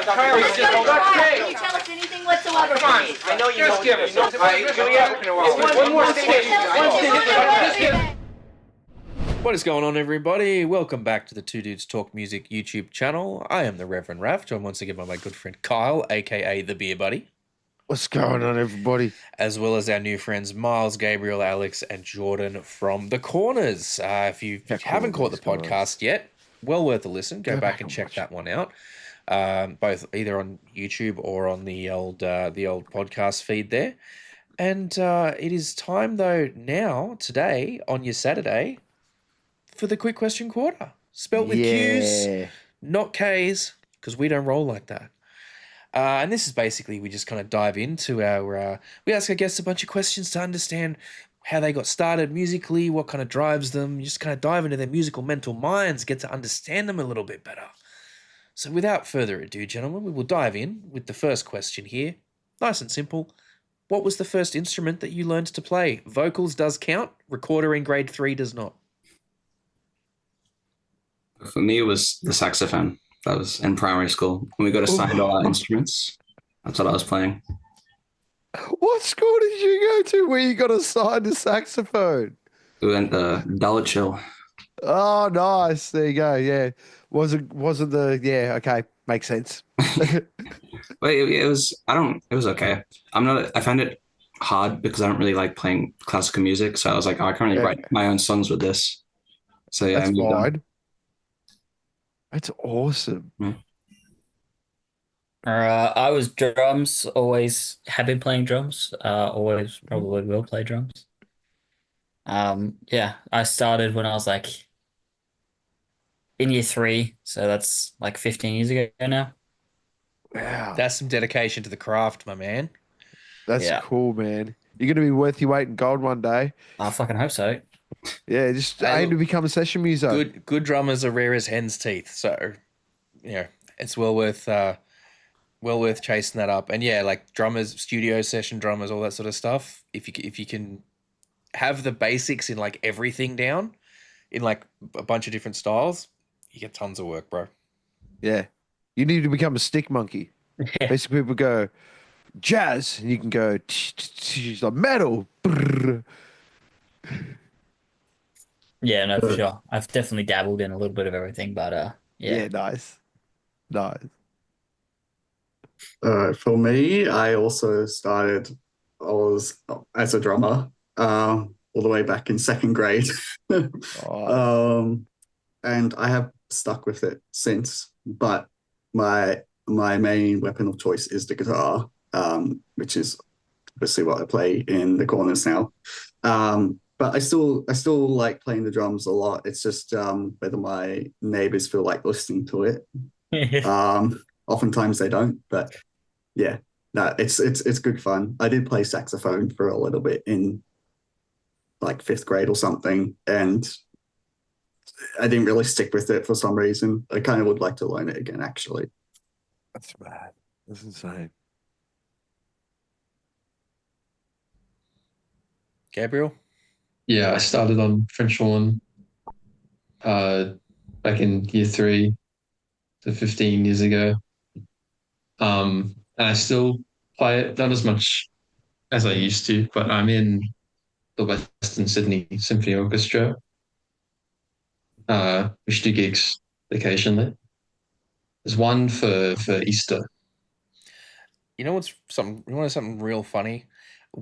Can you tell us anything whatsoever? I know you just give us. One more station. What is going on, everybody? Welcome back to the Two Dudes Talk Music YouTube channel. I am the Reverend Raph, joined once again by my good friend Kyle, aka the Beer Buddy. What's going on, everybody? As well as our new friends Miles, Gabriel, Alex, and Jordan from The Corners. If you haven't caught the podcast yet, well worth a listen. Go back and check that one out. Both either on YouTube or on the old podcast feed there. And it is time though now, today, on your Saturday, for the quick question quarter. Spelt with Q's, not K's, because we don't roll like that. And this is basically, we just kind of dive into our, we ask our guests a bunch of questions to understand how they got started musically, what kind of drives them, just kind of dive into their musical mental minds, get to understand them a little bit better. So without further ado, gentlemen, we will dive in with the first question here. Nice and simple. What was the first instrument that you learned to play? Vocals does count, recorder in grade 3 does not. For me, it was the saxophone. That was in primary school. When we got assigned all our instruments, that's what I was playing. What school did you go to where you got assigned a saxophone? We went to Dollar Chill. Oh, nice. There you go. Yeah. Wasn't the okay. Makes sense. But it was okay. I found it hard because I don't really like playing classical music. So I was like, I can't really write my own songs with this. So yeah, that's fine. That's awesome. Yeah. I was drums, always have been playing drums, always probably will play drums. Yeah, I started when I was like in year 3, so that's like 15 years ago now. Wow. That's some dedication to the craft, my man. That's cool, man. You're going to be worth your weight in gold one day. I fucking hope so. Yeah, just aim to become a session muso. Good drummers are rare as hen's teeth, so yeah, it's well worth chasing that up. And yeah, like drummers, studio session drummers, all that sort of stuff. If you can have the basics in like everything down, in like a bunch of different styles, you get tons of work, bro. Yeah, you need to become a stick monkey. Yeah. Basically, people go jazz, and you can go metal. Yeah, no, for sure. I've definitely dabbled in a little bit of everything, but yeah. Nice. For me, I also started. I was as a drummer all the way back in second grade, and I have stuck with it since. But my main weapon of choice is the guitar, which is obviously what I play in the corners now. But I still like playing the drums a lot. It's just whether my neighbors feel like listening to it. Oftentimes they don't, but yeah, no, it's good fun. I did play saxophone for a little bit in like 5th grade or something, and I didn't really stick with it for some reason. I kind of would like to learn it again, actually. That's bad. That's insane. Gabriel? Yeah, I started on French horn back in year 3, so 15 years ago. And I still play it, not as much as I used to, but I'm in the Western Sydney Symphony Orchestra. We should do gigs occasionally. There's one for Easter. You know something real funny?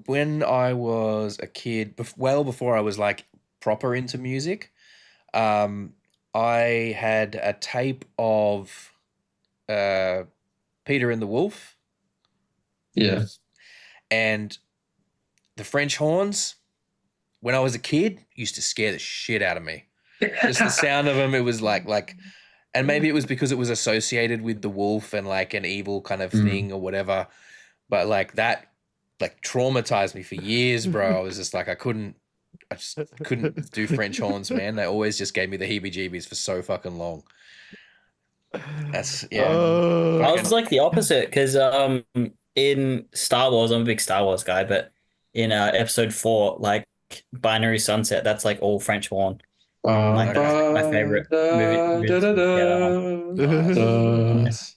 When I was a kid, well before I was like proper into music, I had a tape of Peter and the Wolf. Yeah. And the French horns, when I was a kid, used to scare the shit out of me. Just the sound of them, it was like, and maybe it was because it was associated with the wolf and like an evil kind of thing or whatever. But like that, like traumatized me for years, bro. I was just like, I just couldn't do French horns, man. They always just gave me the heebie-jeebies for so fucking long. That's I was like the opposite because in Star Wars, I'm a big Star Wars guy, but in episode 4, like Binary Sunset, that's like all French horn. Like my favorite movie. Nice.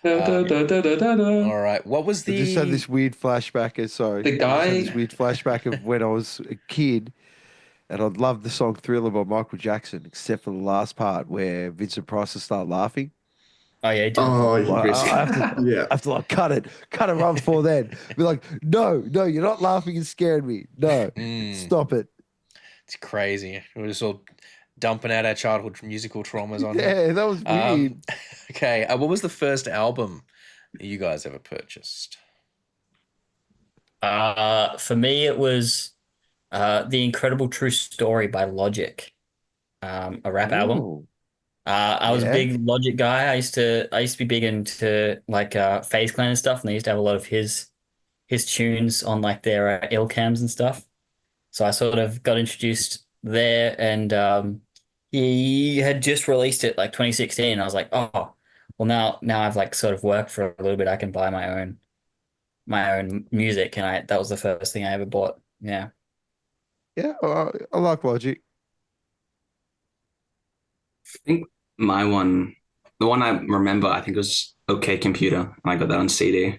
All right. What was I just had the? this weird flashback. Sorry, The I just had this guy- weird flashback of when I was a kid, and I loved the song "Thriller" by Michael Jackson, except for the last part where Vincent Price will start laughing. Oh yeah, he did. Oh, Like, Chris. I have to, Yeah. I have to like cut it right before then. Be like, no, you're not laughing and scaring me. No, stop it. It's crazy. We're just all dumping out our childhood musical traumas on here. Yeah, that was weird. Okay. What was the first album you guys ever purchased? For me, it was The Incredible True Story by Logic, a rap album. Ooh. I was a Yeah. big Logic guy. I used to be big into like FaZe Clan and stuff, and they used to have a lot of his tunes on like their Ilcams and stuff. So I sort of got introduced there, and he had just released it like 2016. And I was like, oh, well now I've like sort of worked for a little bit. I can buy my own music, and that was the first thing I ever bought. Yeah. Yeah, I like Logic. I think my one, the one I remember, I think was OK Computer. And I got that on CD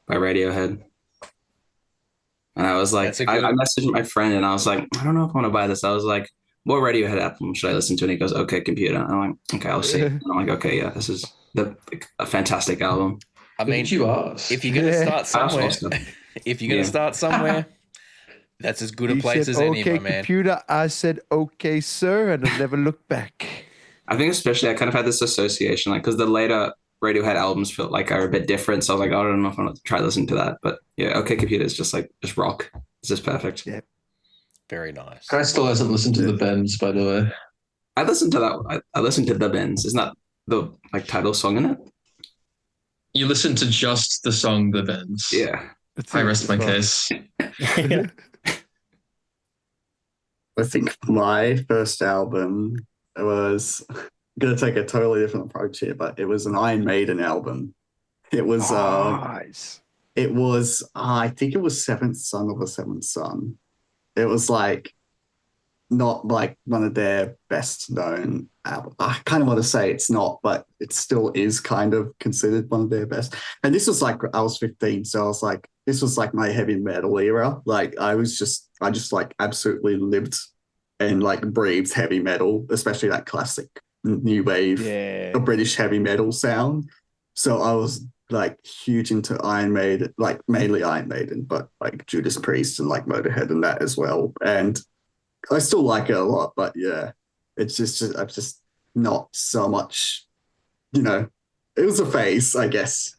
by Radiohead. And I was like, That's a I good- messaged my friend and I was like, I don't know if I want to buy this. I was like, what Radiohead album should I listen to? And he goes, OK Computer. And I'm like, okay, I'll see. And I'm like, okay, yeah, this is a fantastic album. I mean, Did you ask? if you're gonna start somewhere, Also. if you're gonna start somewhere, that's as good a He place said, as any, "Okay, my man. computer." I said, "Okay, sir," and I never looked back. I think especially I kind of had this association, like, because the later Radiohead albums felt like are a bit different. So I was like, oh, I don't know if I want to try listening to that. But yeah, OK Computer is just rock. It's just perfect. Yeah. Very nice. Guy still hasn't listened to the Bends, by the way. I listened to that. I listened to The Bends. Isn't that the title song in it? You listened to just the song The Bends. Yeah. That's I it, rest my that's case. I think my first album was gonna take a totally different approach here, but it was an Iron Maiden album. It was Nice. I think it was Seventh Son of a Seventh Son. It was like not like one of their best known albums. I kind of want to say it's not, but it still is kind of considered one of their best. And this was like I was 15, so I was like, this was like my heavy metal era. Like I just like absolutely lived and like breathed heavy metal, especially that classic new wave, Yeah. a British heavy metal sound. So I was like huge into Iron Maiden, like mainly Iron Maiden, but like Judas Priest and like Motorhead and that as well. And I still like it a lot, but yeah, it's just I'm just not so much, it was a phase, I guess.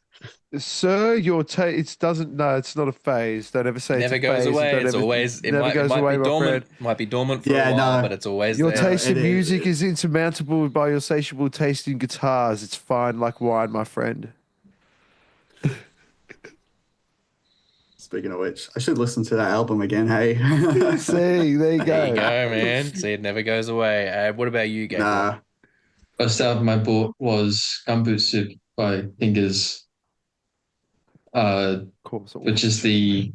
Sir, it doesn't. No, it's not a phase. Don't ever say Never it's a goes phase. away. Don't It's ever- always it never might, goes it might away, be my dormant. friend. Might be dormant for Yeah, a while, no. but it's always Your there. taste in It music is insurmountable by your insatiable taste in guitars. It's fine like wine, my friend. Speaking of which, I should listen to that album again. Hey, See, there you go. There you go, man. See, it never goes away. What about you, Gabriel? nah, First album I bought was Gumboot Soup by Fingers, Of course, it which was. is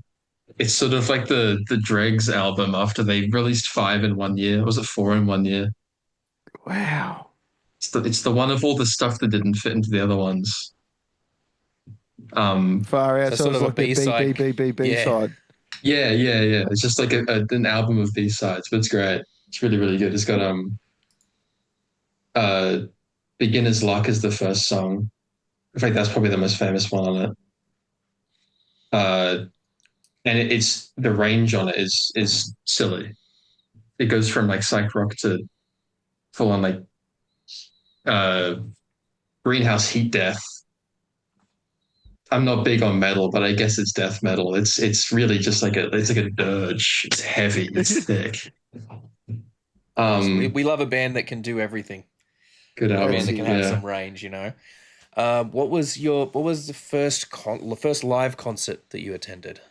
it's sort of like the Dregs album after they released 5 in 1 year. Or was it 4 in 1 year? Wow. It's the one of all the stuff that didn't fit into the other ones. Far out. So sort Sounds of a like the B-side. B Yeah. side. Yeah. It's just like an album of B-sides, but it's great. It's really, really good. It's got Beginner's Luck is the first song. In fact, that's probably the most famous one on it. And it's the range on it is silly. It goes from like psych rock to full on like greenhouse heat death. I'm not big on metal, but I guess it's death metal. It's really just like a dirge. It's heavy. It's thick. We love a band that can do everything. Good A album. band that can have Yeah. some range, What was the first live concert that you attended?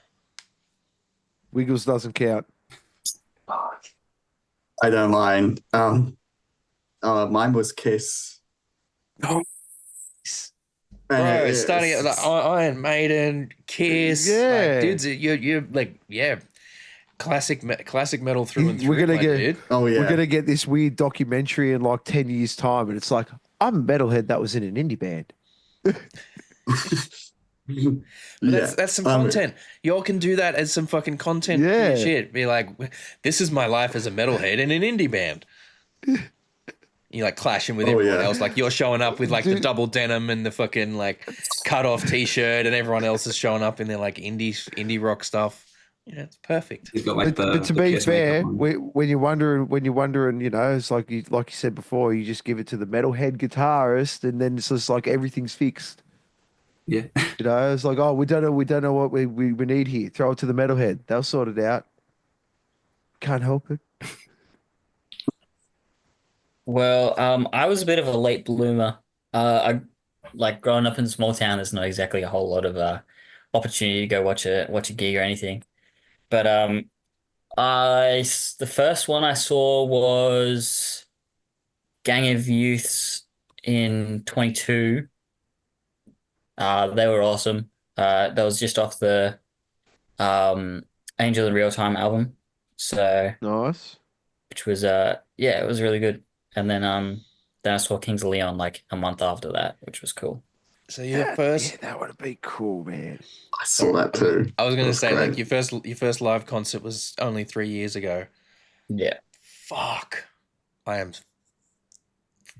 Wiggles doesn't count. I don't mind. Mine was Kiss. Bro, starting at like Iron Maiden, Kiss, Yeah. like, dudes, you're like, yeah, classic metal through and through. We're gonna my get- dude. Oh yeah. We're gonna get this weird documentary in like 10 years' time, and it's like I'm a metalhead that was in an indie band. But that's some content. Y'all can do that as some fucking content. For your shit. Be like, this is my life as a metalhead in an indie band. You like clashing with everyone else. Like you're showing up with like the double denim and the fucking like cut off t-shirt, and everyone else is showing up in their like indie rock stuff. It's perfect. He's got like but to be fair, when you're wondering, it's like you said before, you just give it to the metalhead guitarist, and then it's just like everything's fixed. Yeah. It's like, oh, we don't know what we need here. Throw it to the metalhead. They'll sort it out. Can't help it. Well, I was a bit of a late bloomer. I like growing up in a small town. There's not exactly a whole lot of opportunity to go watch a gig or anything. But the first one I saw was Gang of Youths in 22. They were awesome. That was just off the Angel in Real Time album. So nice. Which was it was really good. And then I saw Kings of Leon like a month after that, which was cool. So your first that would have been cool, man. I saw that too. I was gonna say great. Like your first live concert was only 3 years ago. Yeah. Fuck. I am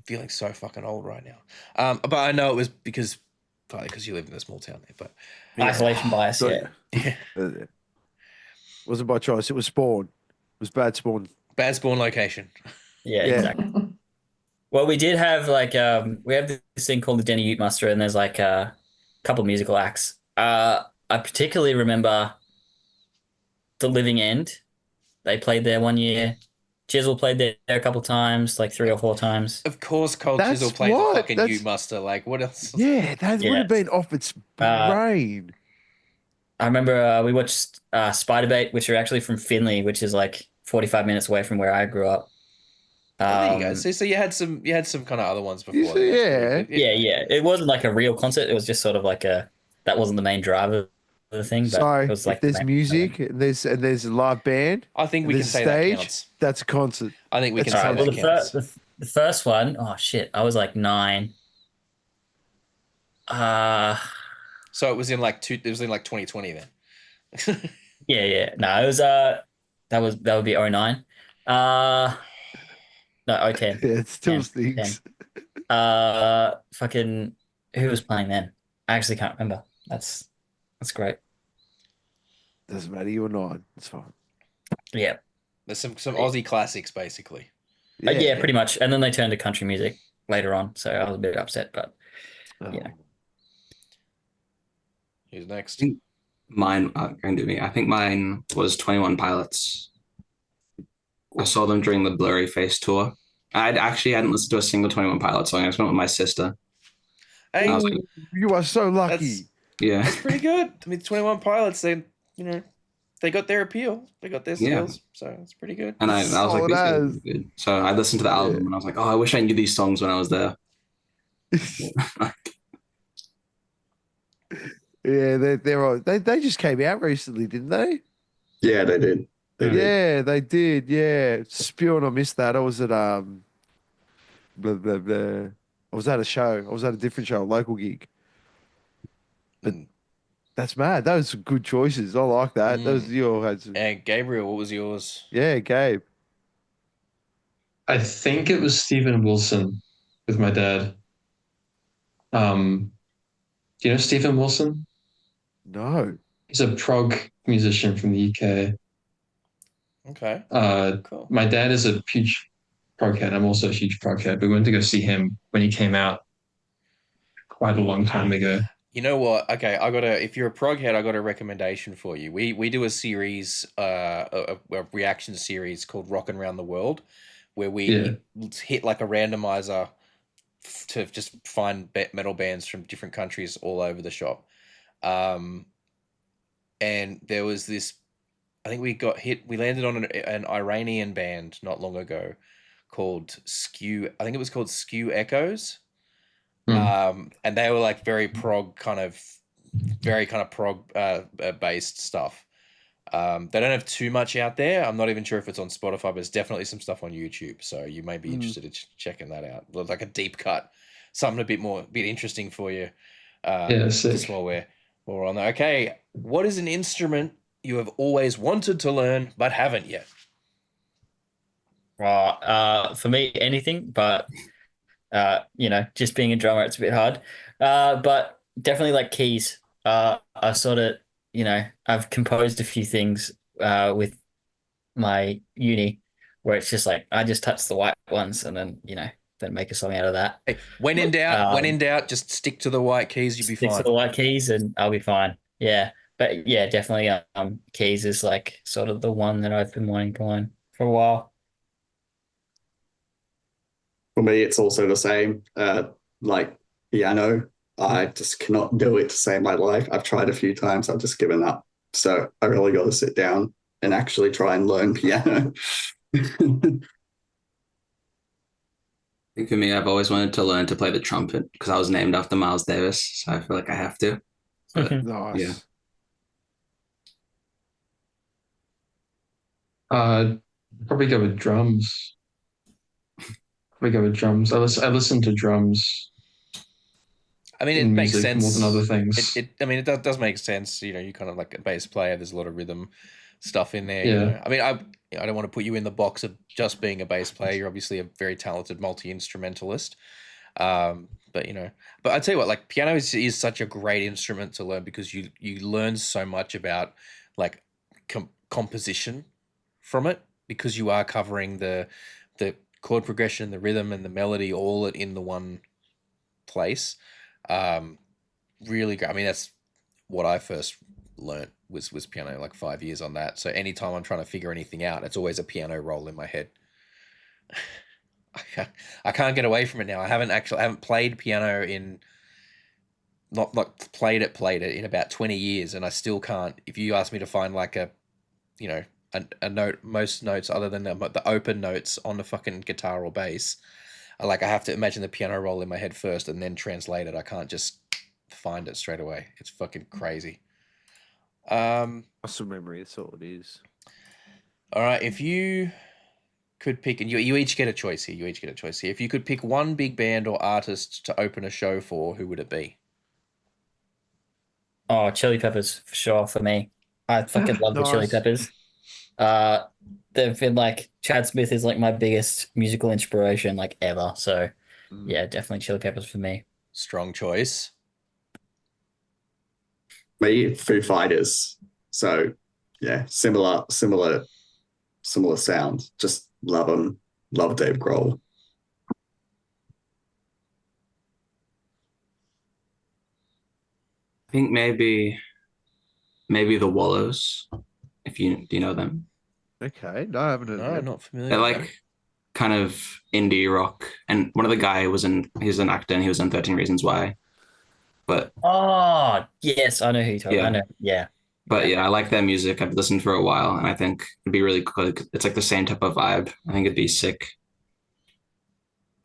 feeling so fucking old right now. But I know it was partly because you live in a small town there, but isolation bias, yeah. Wasn't by choice. It was Spawn. It was bad Spawn. Bad Spawn location. Yeah, exactly. Well, we did have like we have this thing called the Denny Ute Muster, and there's like a couple of musical acts. I particularly remember The Living End. They played there one year. Chisel played there a couple times, like 3 or 4 times. Of course, Cold Chisel played the fucking Ute Muster. Like, what else? Yeah, that would have been off its brain. I remember we watched Spiderbait, which are actually from Finley, which is like 45 minutes away from where I grew up. There you go. So you had some kind of other ones before. Yeah. It wasn't like a real concert. It was just sort of like that wasn't the main driver of the thing. But so it was like if there's music and there's a live band, I think we can say stage, that counts. That's a concert. I think we can say that counts. The first one, oh shit, I was like 9. So it was in like 2020 then. Yeah. No, it was that would be 09. No, 010. Yeah, it still stinks. Fucking who was playing then? I actually can't remember. That's great. Doesn't matter, you were 9. It's fine. Yeah. There's some Aussie classics basically. Yeah, pretty much. And then they turned to country music later on, so I was a bit upset, but yeah. Who's next? Mine, going to me. I think mine was 21 Pilots. I saw them during the Blurry Face tour. I hadn't listened to a single 21 Pilots song. I just went with my sister. Hey, like, you are so lucky. That's pretty good. I mean, 21 Pilots, they got their appeal. They got their skills. So it's pretty good. And I was like, these guys are good. So I listened to the album and I was like, oh, I wish I knew these songs when I was there. Yeah, they just came out recently, didn't they? Yeah, they did. They did. Yeah, spewing. I missed that. I was at I was at a show. I was at a different show, a local gig. But that's mad. Those are good choices. I like that. Those you all had. And Gabriel, what was yours? Yeah, Gabe. I think it was Stephen Wilson with my dad. Do you know Stephen Wilson? No. He's a prog musician from the UK. Okay. Cool. My dad is a huge prog head. I'm also a huge prog head. We went to go see him when he came out quite a long time ago. You know what? Okay, if you're a prog head, I got a recommendation for you. We do a series, a reaction series called Rockin' Around the World, where we hit like a randomizer to just find metal bands from different countries all over the shop. And there was this, I think we landed on an Iranian band not long ago called Skew. I think it was called Skew Echoes. And they were like very prog prog based stuff. They don't have too much out there. I'm not even sure if it's on Spotify, but there's definitely some stuff on YouTube. So you may be interested in checking that out. Like a deep cut, something a bit interesting for you. Sick. Just while we're on there. Okay, what is an instrument you have always wanted to learn but haven't yet? For me, anything, but just being a drummer, it's a bit hard. But definitely like keys. I sort of, I've composed a few things with my uni where it's just like I just touch the white ones and then make a song out of that. Hey, when in doubt, just stick to the white keys. You'll be Stick fine. to the white keys and I'll be fine. Yeah, but yeah, definitely. Keys is like sort of the one that I've been wanting to learn for a while. For me, it's also the same. Like piano, I just cannot do it to save my life. I've tried a few times, I've just given up. So I really got to sit down and actually try and learn piano. I think for me, I've always wanted to learn to play the trumpet because I was named after Miles Davis, so I feel like I have to. But Nice. yeah. Probably go with drums. I listen to drums I mean, it in makes music sense more than other things. It does make sense. You kind of like a bass player. There's a lot of rhythm stuff in there. Yeah. I mean, I don't want to put you in the box of just being a bass player. You're obviously a very talented multi instrumentalist. But I tell you what, like piano is such a great instrument to learn because you learn so much about like composition from it because you are covering the chord progression, the rhythm, and the melody all in the one place. Really great. I mean, that's what I first learnt was piano, like 5 years on that. So anytime I'm trying to figure anything out, it's always a piano roll in my head. I can't get away from it now. I haven't played piano in not played it in about 20 years, and I still can't. If you ask me to find like a note, most notes other than the open notes on the fucking guitar or bass, I have to imagine the piano roll in my head first and then translate it. I can't just find it straight away. It's fucking crazy. Muscle memory, that's all it is. All right, if you could pick, and you each get a choice here. If you could pick one big band or artist to open a show for, who would it be? Oh, Chili Peppers for sure for me. I fucking love the Chili Nice. Peppers. They've been like Chad Smith is like my biggest musical inspiration like ever. So yeah, definitely Chili Peppers for me. Strong choice. Me, Foo Fighters. So yeah, similar sound. Just love them. Love Dave Grohl. I think maybe the Wallows, if do you know them? Okay, no, I haven't heard No, of them. not familiar. They're like kind of indie rock, and one of the guy he's an actor and he was in 13 Reasons Why. But Oh yes, I know who you're talking. Yeah. I know. Yeah. but yeah, I like their music. I've listened for a while, and I think it'd be really cool. It's like the same type of vibe. I think it'd be sick.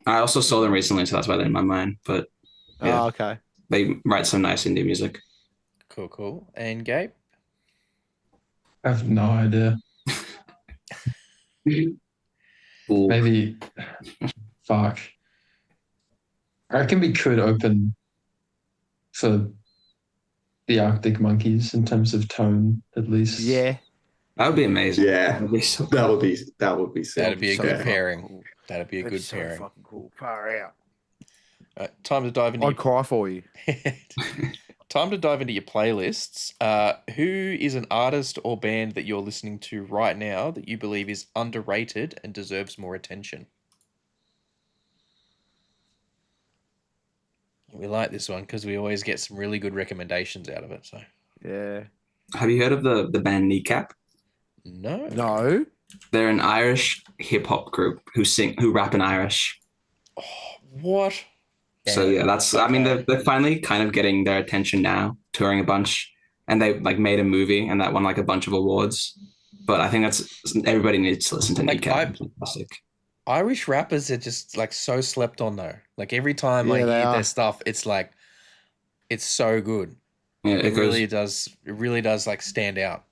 I also saw them recently, so that's why they're in my mind. But yeah. Oh, okay. they write some nice indie music. Cool. And Gabe? I have no idea. Cool. Maybe, fuck. I reckon we could open for the Arctic Monkeys in terms of tone, at least. Yeah. That would be amazing. Yeah, That would be so that would be sick. That'd be a so good fucking pairing. cool. That'd be a That'd good be so pairing. fucking cool. Far out. Time to dive into I'd cry for you. Time to dive into your playlists. Who is an artist or band that you're listening to right now that you believe is underrated and deserves more attention? We like this one because we always get some really good recommendations out of it. So Yeah. Have you heard of the band Kneecap? no, No. They're an Irish hip hop group who rap in Irish. what? So yeah, I mean Okay. they're finally kind of getting their attention now, touring a bunch, and they like made a movie and that won like a bunch of awards. But I think everybody needs to listen to Like, Kneecap. It's fantastic. Irish rappers are just like so slept on though. Like every time I Yeah, they hear are. their stuff, it's like it's so good. Yeah, It really does. It really does like stand out.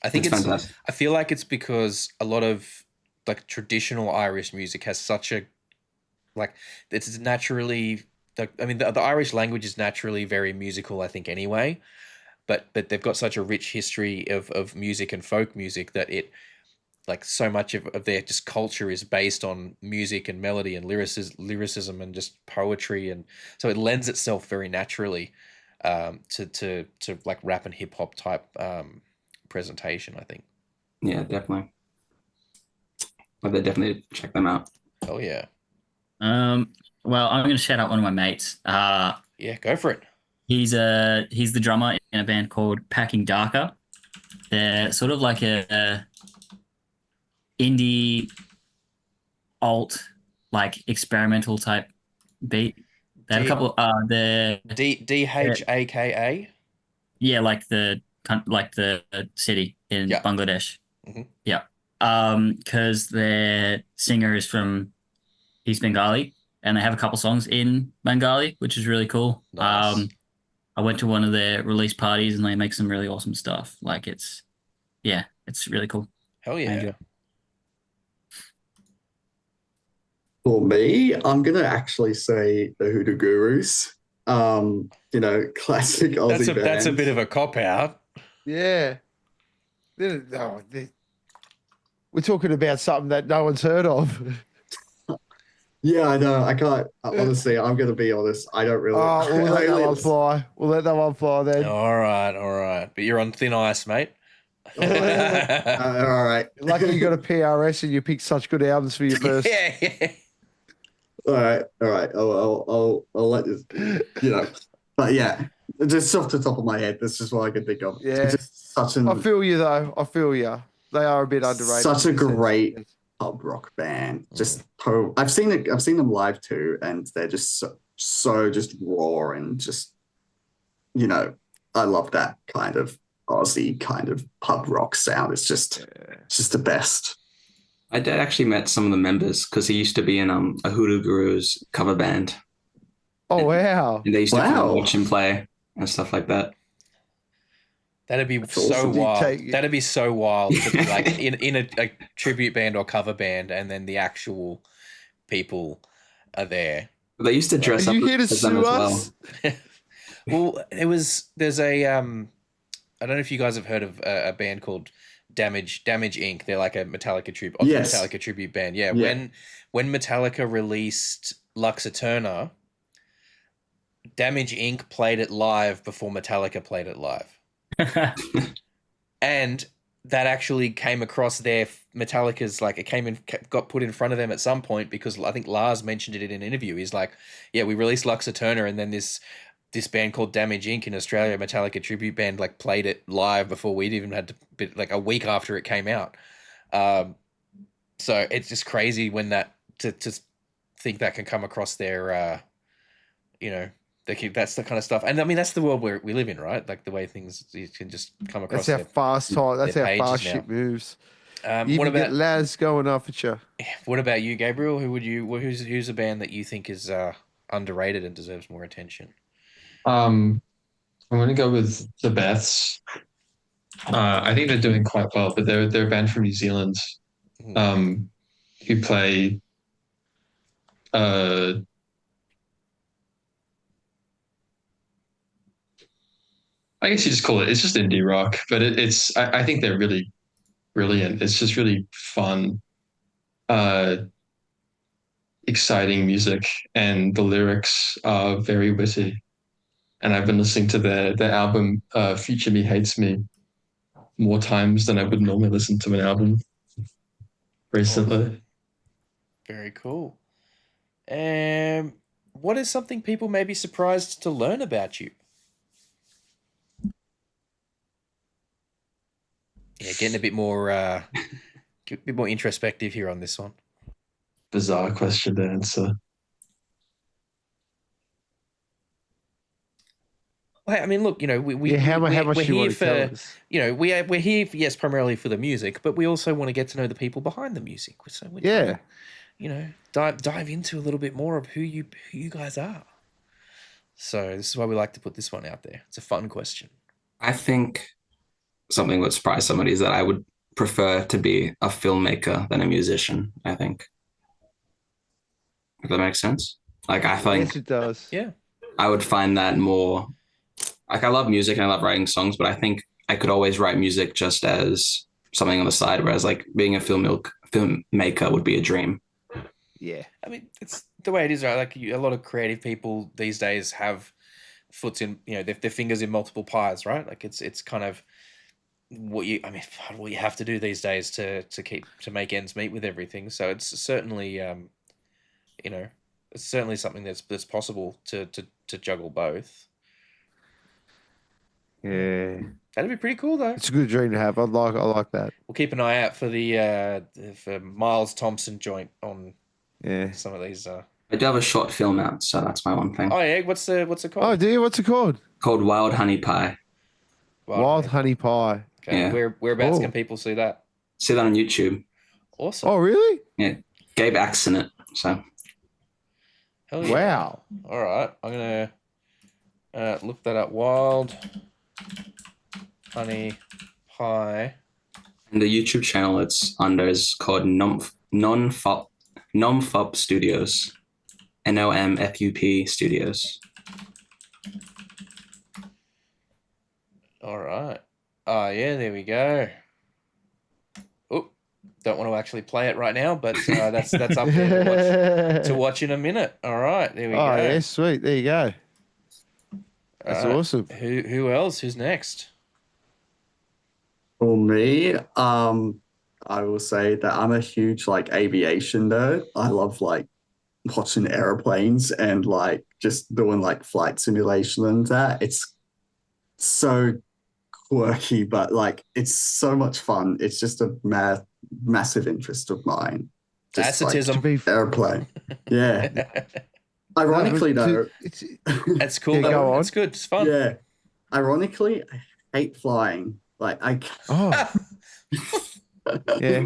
I think it's fantastic. I feel like it's because a lot of like traditional Irish music has such a like it's naturally the Irish language is naturally very musical, I think, anyway. But they've got such a rich history of music and folk music that it like so much of their just culture is based on music and melody and lyricism and just poetry, and so it lends itself very naturally to like rap and hip hop type presentation, I think. Yeah, definitely. But they definitely check them out. Oh yeah. Well, I'm going to shout out one of my mates. Yeah, go for it. He's the drummer in a band called Packing Darker. They're sort of like a indie alt, like experimental type beat. They have a couple. The DHAKA. Yeah, like the city in Yeah. Bangladesh. Mhm. Yeah. Because their singer is from East Bengali, and they have a couple songs in Bengali, which is really cool. Nice. I went to one of their release parties, and they make some really awesome stuff. Like it's really cool. Hell I yeah. enjoy it. For me, I'm gonna actually say the Hoodoo Gurus. Classic Aussie band. That's a bit of a cop out. Yeah. We're talking about something that no one's heard of. Yeah, I know. I can't. Honestly, I'm gonna be honest. I don't really. Oh, we'll let I that only one listen- fly. We'll let that one fly then. All right. But you're on thin ice, mate. all right. Lucky you got a PRS and you picked such good albums for your first. Yeah. All right. I'll let this. But yeah, just off the top of my head, that's just what I can think of. Yeah. It's just such I feel you though. I feel you. They are a bit underrated. Such a in sense. great pub rock band. Just I've seen them live too, and they're just so just raw and just I love that kind of Aussie kind of pub rock sound. It's just the best. I did actually met some of the members because he used to be in a Hoodoo Gurus cover band. Oh wow! And they used to come and Wow. watch him play and stuff like that. That'd be That's so awesome. wild. That'd be so wild to be like in a tribute band or cover band, and then the actual people are there. They used to dress Are up you here to as them sue as well. us? Well, there's a I don't know if you guys have heard of a band called Damage Inc. They're like a Metallica tribute, Yes. Metallica tribute band. Yeah, Yeah. when Metallica released Lux Eterna, Damage Inc. played it live before Metallica played it live, and that actually came across their Metallica's got put in front of them at some point because I think Lars mentioned it in an interview. He's like, yeah, we released Lux Eterna, and then this band called Damage Inc. in Australia, Metallica tribute band, like played it live before we'd even had to, like a week after it came out. So it's just crazy when that to think that can come across their, that's the kind of stuff. And I mean, that's the world where we live in, right? Like the way things you can just come across. That's how fast time. That's their how pages fast now. shit moves. You What even about get lads going off at you. what about you, Gabriel? Who's a band that you think is underrated and deserves more attention? I'm going to go with the Beths. I think they're doing quite well, but they're a band from New Zealand who play I guess you just call it's just indie rock, but I think they're really brilliant. It's just really fun, exciting music, and the lyrics are very witty. And I've been listening to their album, Future Me Hates Me, more times than I would normally listen to an album recently. Very cool. What is something people may be surprised to learn about you? Yeah, getting a bit more introspective here on this one. Bizarre question to answer. Well, I mean, look, How much we're do you here want to for, tell us? we're here, yes, primarily for the music, but we also want to get to know the people behind the music. So we're Yeah. trying to, dive into a little bit more of who you guys are. So this is why we like to put this one out there. It's a fun question. I think something would surprise somebody is that I would prefer to be a filmmaker than a musician, I think. If that makes sense. Like I Yes, think it does. Yeah. I would find that more like I love music and I love writing songs, but I think I could always write music just as something on the side, whereas like being a filmmaker would be a dream. Yeah. I mean, it's the way it is, right? Like a lot of creative people these days have foots in, their fingers in multiple pies, right? Like it's kind of what you have to do these days to make ends meet with everything. So it's certainly, it's certainly something that's possible to juggle both. Yeah. That'd be pretty cool, though. It's a good dream to have. I like that. We'll keep an eye out for the for Miles Thompson joint on Yeah. some of these. I do have a short film out, so that's my one thing. Oh yeah, what's it Oh, called? do you? What's it called? Called Wild Honey Pie. Wild Honey Pie. Okay. Yeah. Whereabouts Cool. can people see that? See that on YouTube. Awesome. Oh, really? Yeah. Gabe acts in it. So Hell yeah. Wow. All right, I'm gonna look that up. Wild Honey Pie. and the YouTube channel it's under is called Nomfup Studios. NOMFUP Studios. All right. Oh yeah, there we go. Oh, don't want to actually play it right now, but that's up there to watch in a minute. All right, there we Oh, go. yeah, sweet. There you go. That's All right. awesome. Who else? Who's next? For me, I will say that I'm a huge like aviation nerd. I love like watching airplanes and like just doing like flight simulation and that. It's so quirky, but like it's so much fun. It's just a massive interest of mine. Just like Ascetism. To be airplane. Yeah. Ironically though, it's That's cool. Yeah, though. go on. That's good. It's fun. yeah. Ironically, I hate flying. Like I oh yeah.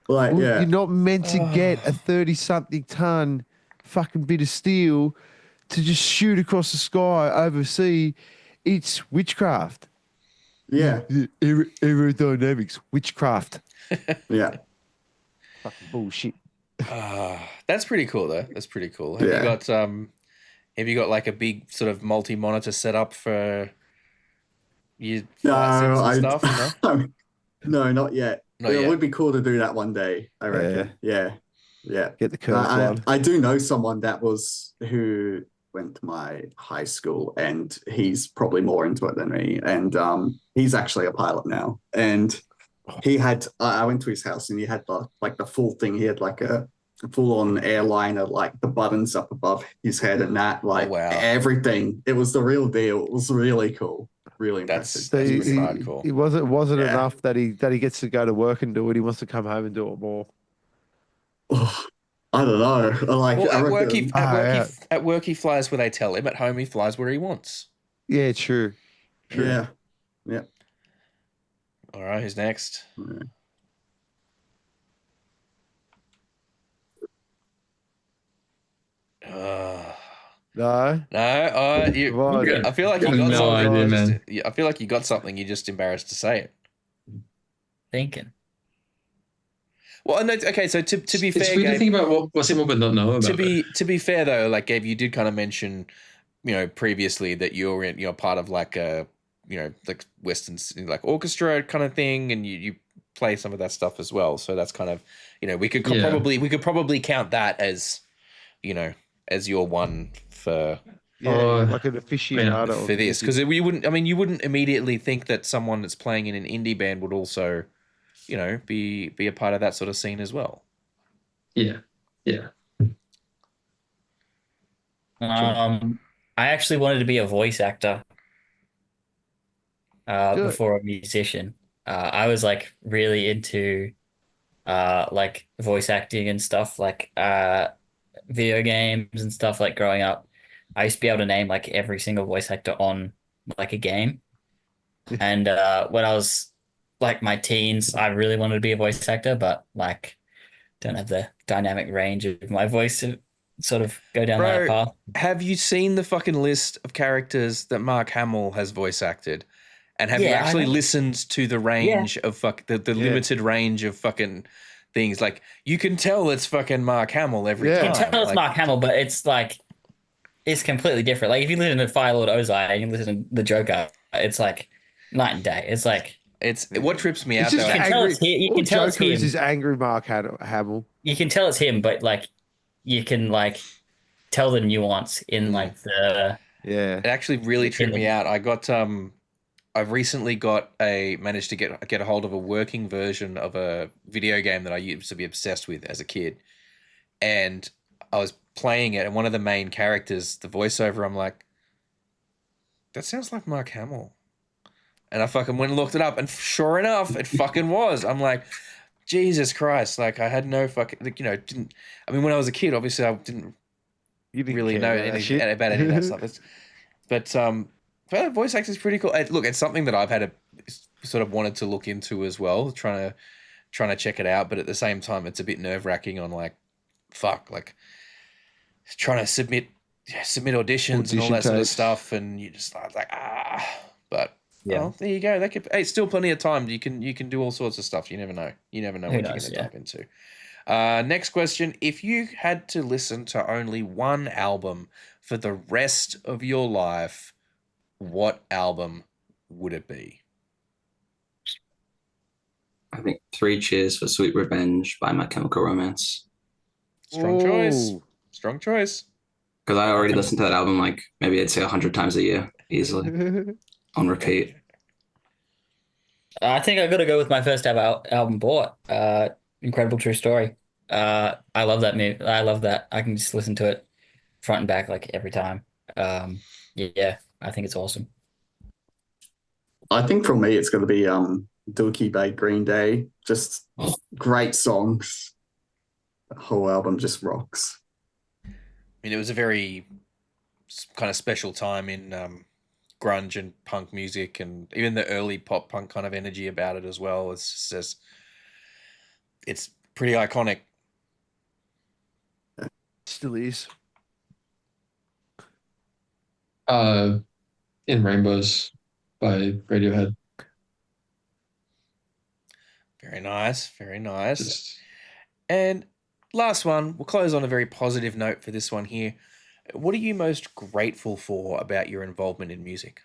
like Well, yeah. You're not meant to get a 30-something ton fucking bit of steel to just shoot across the sky over sea. It's witchcraft. Yeah. Aerodynamics, witchcraft. Yeah. Fucking bullshit. That's pretty cool though. That's pretty cool. Yeah. Have you got like a big sort of multi-monitor setup for your No, flight sims and I stuff? No? no, not yet. Not It yet. would be cool to do that one day, I reckon. Yeah. Yeah. Get the curves on. I do know someone who went to my high school and he's probably more into it than me. And he's actually a pilot now. And he had I went to his house and he had the full thing. He had like a full-on airliner, like the buttons up above his head and that, like wow. everything. It was the real deal. It was really cool. Really impressive. So That's he, pretty hardcore. it wasn't Yeah. enough that he gets to go to work and do it. He wants to come home and do it more. I don't know. Like Well, I at work, reckon- at work he flies where they tell him. At home he flies where he wants. Yeah, true. yeah. All right, who's next? No. No, Come on. I feel like you Got got no something. idea, you man. I feel like you got something. You're just embarrassed to say it. Thinking. Well, no, okay. So to be It's fair, weird to Gabe, think about what someone would not know about it. to be fair though, like Gabe, you did kind of mention, previously that you're part of like a, like Western like orchestra kind of thing, and you play some of that stuff as well. So that's kind of, we could Yeah. probably count that as, as your one for Yeah, like an aficionado of for this, music. because you wouldn't immediately think that someone that's playing in an indie band would also, be a part of that sort of scene as well. Yeah. I actually wanted to be a voice actor Good. before a musician. I was like really into like voice acting and stuff, like video games and stuff. Like growing up, I used to be able to name like every single voice actor on like a game. And when I was like my teens, I really wanted to be a voice actor, but like don't have the dynamic range of my voice to sort of go down that Bro, path. have you seen the fucking list of characters that Mark Hamill has voice acted? And have you Yeah, I actually know. listened to the range of the limited range of fucking things? Like, you can tell it's fucking Mark Hamill every Yeah. time. You can tell it's Like, Mark Hamill, but it's like is completely different. Like if you listen to Fire Lord Ozai and you listen to the Joker, it's like night and day. It's like It's what trips me It's out just though. you can tell angry. it's him. You All can tell it's Joker is him. angry Mark Hamill. You can tell it's him, but like you can like tell the nuance in Mm. like the Yeah. It actually really in tripped me the out. I've recently managed to get a hold of a working version of a video game that I used to be obsessed with as a kid, and I was playing it, and one of the main characters, the voiceover, I'm like, that sounds like Mark Hamill, and I fucking went and looked it up, and sure enough, it fucking was. I'm like, Jesus Christ! Like I had no fucking, like, didn't. I mean, when I was a kid, obviously I didn't You didn't really care know about that anything shit. about any of that stuff. But voice acting is pretty cool. Look, it's something that I've had a sort of wanted to look into as well, trying to check it out. But at the same time, it's a bit nerve wracking on like, fuck, like trying to submit auditions and all Audition that sort of tapes. stuff, and you just like But yeah. oh, there you go. Hey, it's still plenty of time. You can do all sorts of stuff. You never know. You never know Who what you're knows? going to Yeah. dive into. Next question. If you had to listen to only one album for the rest of your life, what album would it be? I think Three Cheers for Sweet Revenge by My Chemical Romance. Strong choice. Oh. Strong choice. Because I already listened to that album like maybe I'd say 100 times a year easily on repeat. I think I got to go with my first ever album bought. Incredible True Story. I love that movie. I love that. I can just listen to it front and back like every time. Yeah, I think it's awesome. I think for me, it's going to be Dookie by Green Day. Just great songs. The whole album just rocks. I mean, it was a very kind of special time in grunge and punk music, and even the early pop punk kind of energy about it as well. It's pretty iconic. Still is. In Rainbows by Radiohead. Very nice. Very nice. Just And last one, we'll close on a very positive note for this one here. What are you most grateful for about your involvement in music?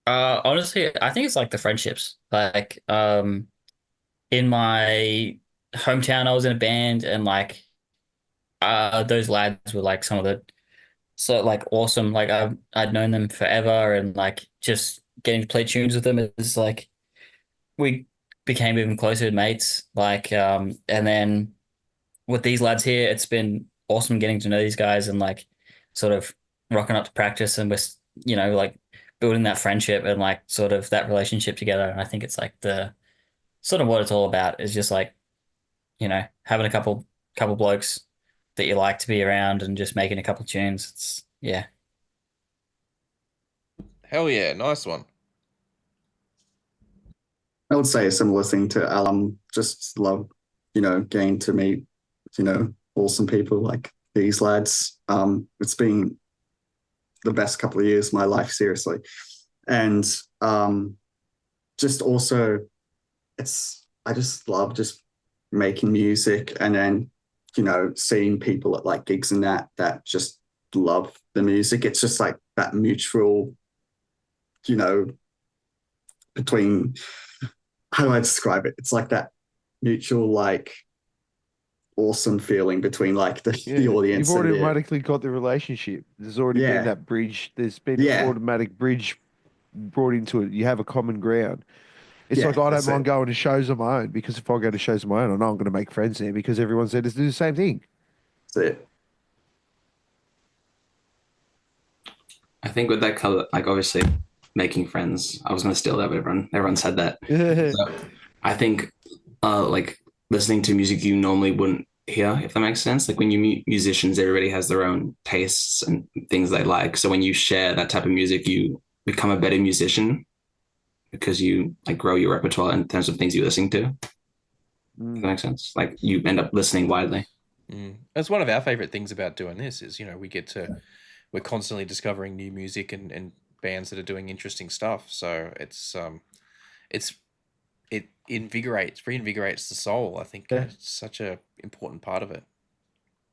Honestly, I think it's like the friendships. Like, in my hometown, I was in a band, and like, those lads were like some of the so like awesome. Like I'd known them forever, and like just getting to play tunes with them is like we became even closer mates. Like, and then with these lads here, it's been awesome getting to know these guys and like sort of rocking up to practice, and we're like building that friendship and like sort of that relationship together. And I think it's like the sort of what it's all about is just like having a couple blokes that you like to be around and just making a couple tunes. It's yeah. Hell yeah, nice one. I would say a similar thing to Alan. Just love, getting to meet, awesome people like these lads. It's been the best couple of years of my life, seriously. And just also, I just love just making music, and then, seeing people at like gigs and that just love the music. It's just like that mutual, between, how do I describe it? It's like that mutual, like, awesome feeling between like the audience. You've and automatically got the relationship. There's already Yeah. been that bridge. There's been Yeah. an automatic bridge brought into it. You have a common ground. It's Yeah, like I that's don't mind it. going to shows on my own, because if I go to shows on my own, I know I'm going to make friends there because everyone's there to do the same thing. That's it. I think with that color, like obviously making friends, I was gonna steal that, but everyone said that. So I think like listening to music you normally wouldn't hear, if that makes sense. Like when you meet musicians, everybody has their own tastes and things they like. So when you share that type of music, you become a better musician because you like grow your repertoire in terms of things you listen to. If that makes sense. Like you end up listening widely. That's one of our favorite things about doing this is, we're constantly discovering new music and bands that are doing interesting stuff. So it's it reinvigorates the soul. I think it's such a important part of it.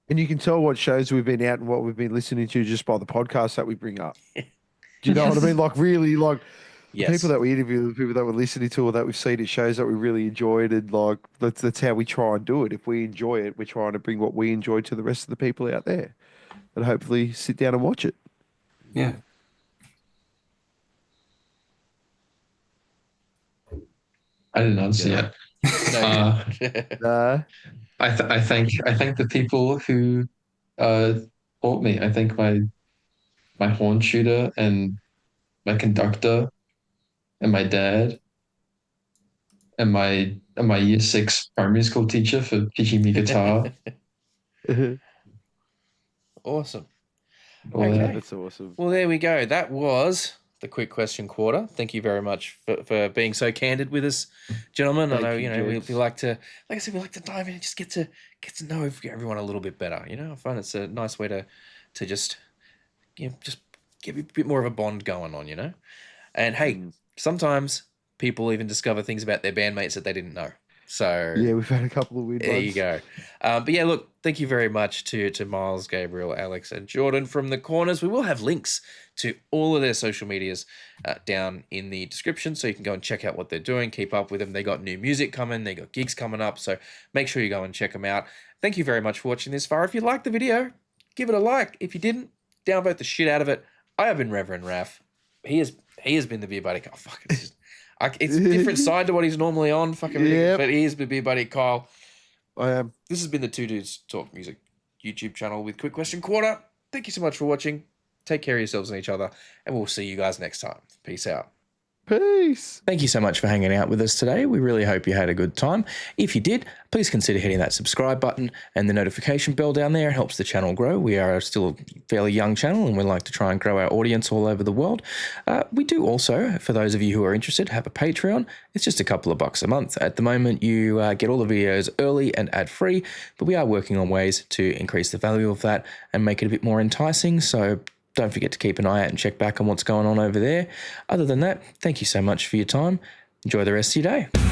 And you can tell what shows we've been out and what we've been listening to just by the podcast that we bring up. Do you know what I mean? Like really, like the people that we interview, the people that we're listening to, or that we've seen at shows that we really enjoyed, and like that's how we try and do it. If we enjoy it, we're trying to bring what we enjoy to the rest of the people out there, and hopefully sit down and watch it. Yeah. I didn't answer yet. I thank the people who taught me. I think my horn shooter and my conductor and my dad and my year 6 primary school teacher for teaching me guitar. Awesome. All Okay. that. That's awesome. Well, there we go. That was the quick question quarter. Thank you very much for being so candid with us, gentlemen. I know we like to, like I said, we like to dive in and just get to know everyone a little bit better. You know, I find it's a nice way to just just get a bit more of a bond going on. You know, and hey, sometimes people even discover things about their bandmates that they didn't know. So yeah, we've had a couple of weird ones. There you go. But yeah, look, thank you very much to Miles, Gabriel, Alex, and Jordan from the Corners. We will have links to all of their social medias down in the description, so you can go and check out what they're doing, keep up with them. They got new music coming, they got gigs coming up, so make sure you go and check them out. Thank you very much for watching this far. If you liked the video, give it a like. If you didn't, downvote the shit out of it. I have been Reverend Raph. He has been the beer buddy. Oh, fuck, it's a different side to what he's normally on, but here's the beer buddy Kyle. I am. This has been the Two Dudes Talk Music YouTube channel with Quick Question Quarter. Thank you so much for watching. Take care of yourselves and each other, and we'll see you guys next time. Peace out. Peace. Thank you so much for hanging out with us today. We really hope you had a good time. If you did, please consider hitting that subscribe button and the notification bell down there. It helps the channel grow. We are still a fairly young channel, and we like to try and grow our audience all over the world. We do also, for those of you who are interested, have a Patreon. It's just a couple of bucks a month. At the moment, you get all the videos early and ad-free, but we are working on ways to increase the value of that and make it a bit more enticing. So don't forget to keep an eye out and check back on what's going on over there. Other than that, thank you so much for your time. Enjoy the rest of your day.